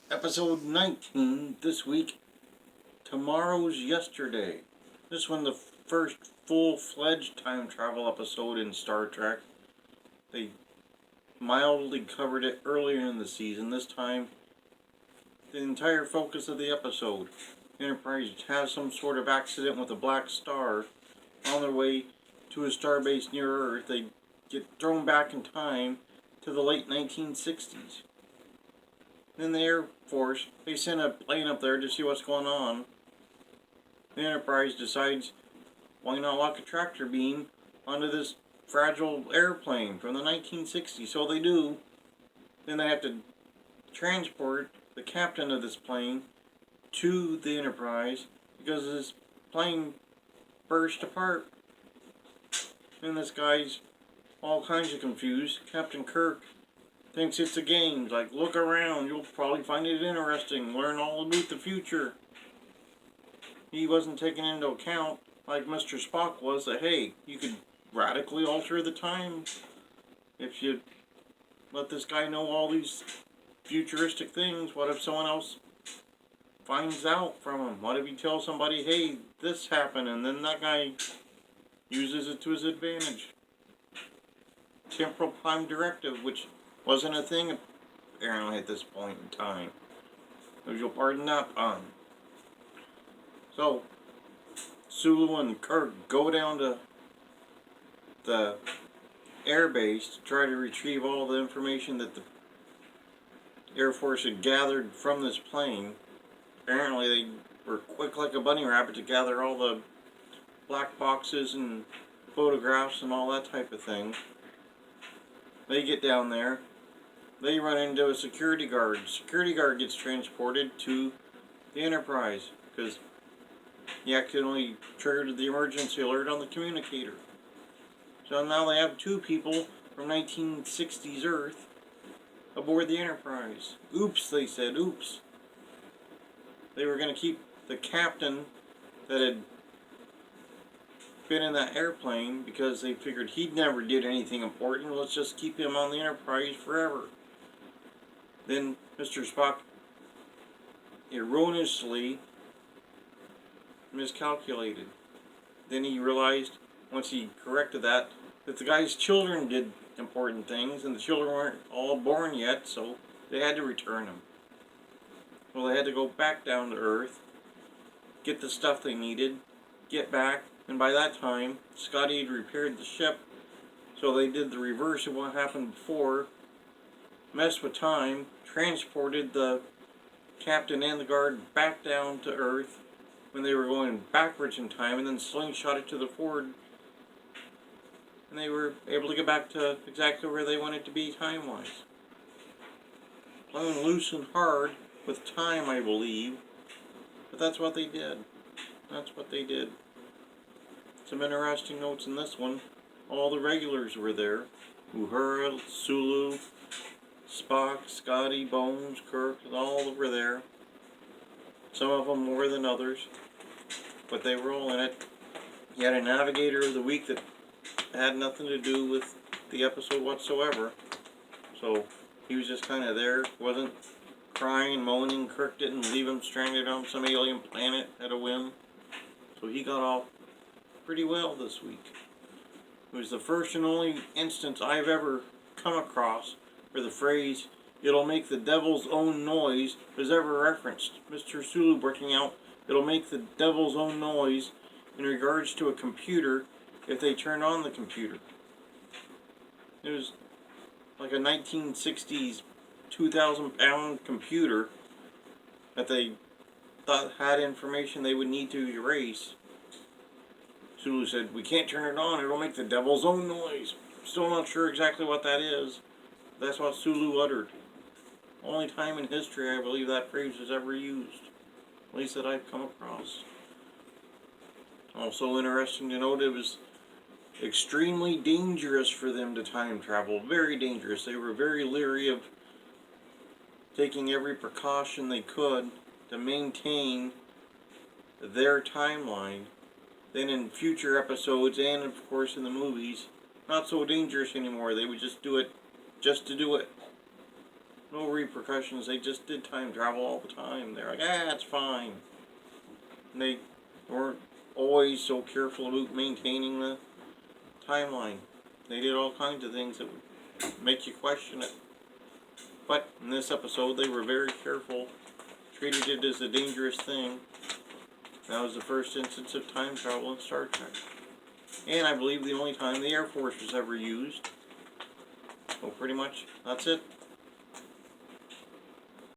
Episode 19 this week, Tomorrow's Yesterday. This one, the first full-fledged time travel episode in Star Trek. They mildly covered it earlier in the season. This time, the entire focus of the episode. Enterprise has some sort of accident with a black star. On their way to a starbase near Earth, they get thrown back in time to the late 1960s. Then the Air Force, they send a plane up there to see what's going on. The Enterprise decides, why not lock a tractor beam onto this fragile airplane from the 1960s? So they do. Then they have to transport the captain of this plane to the Enterprise because this plane burst apart. And this guy's all kinds of confused. Captain Kirk thinks it's a game. Like, look around, you'll probably find it interesting. Learn all about the future. He wasn't taking into account, like Mr. Spock was, that hey, you could radically alter the time if you let this guy know all these futuristic things. What if someone else finds out from him? What if he tells somebody, hey, this happened, and then that guy uses it to his advantage? Temporal time directive, which wasn't a thing apparently at this point in time. If you'll pardon that pun. So, Sulu and Kirk go down to the airbase to try to retrieve all the information that the Air Force had gathered from this plane. Apparently they were quick like a bunny rabbit to gather all the black boxes and photographs and all that type of thing. They get down there. They run into a security guard. Security guard gets transported to the Enterprise because he accidentally triggered the emergency alert on the communicator. So now they have two people from 1960s Earth aboard the Enterprise. Oops, they said, oops. They were going to keep the captain that had been in that airplane because they figured he never did anything important. Let's just keep him on the Enterprise forever. Then Mr. Spock erroneously miscalculated. Then he realized, once he corrected that the guy's children did important things, and the children weren't all born yet, so they had to return them. Well, they had to go back down to Earth, get the stuff they needed, get back, and by that time, Scotty had repaired the ship, so they did the reverse of what happened before, messed with time, transported the captain and the guard back down to Earth when they were going backwards in time, and then slingshot it to the forward, and they were able to get back to exactly where they wanted to be time-wise. Playing loose and hard with time, I believe, but that's what they did. That's what they did. Some interesting notes in this one. All the regulars were there. Uhura, Sulu, Spock, Scotty, Bones, Kirk, all were there. Some of them more than others, but they were all in it. You had a Navigator of the Week that had nothing to do with the episode whatsoever. So he was just kind of there. Wasn't crying and moaning. Kirk didn't leave him stranded on some alien planet at a whim. So he got off pretty well this week. It was the first and only instance I've ever come across where the phrase, "it'll make the devil's own noise," was ever referenced. Mr. Sulu working out, it'll make the devil's own noise in regards to a computer if they turn on the computer. It was like a 1960s 2,000-pound computer that they thought had information they would need to erase. Sulu said, "We can't turn it on, it'll make the devil's own noise." Still not sure exactly what that is. That's what Sulu uttered. Only time in history I believe that phrase was ever used. At least that I've come across. Also interesting to note, it was extremely dangerous for them to time travel. Very dangerous. They were very leery of taking every precaution they could to maintain their timeline. Then in future episodes, and of course in the movies, not so dangerous anymore. They would just do it just to do it. no repercussions. They just did time travel all the time. They're like, it's fine. And they weren't always so careful about maintaining the timeline. They did all kinds of things that would make you question it. But in this episode, they were very careful, treated it as a dangerous thing. That was the first instance of time travel in Star Trek. And I believe the only time the Air Force was ever used. So pretty much, that's it.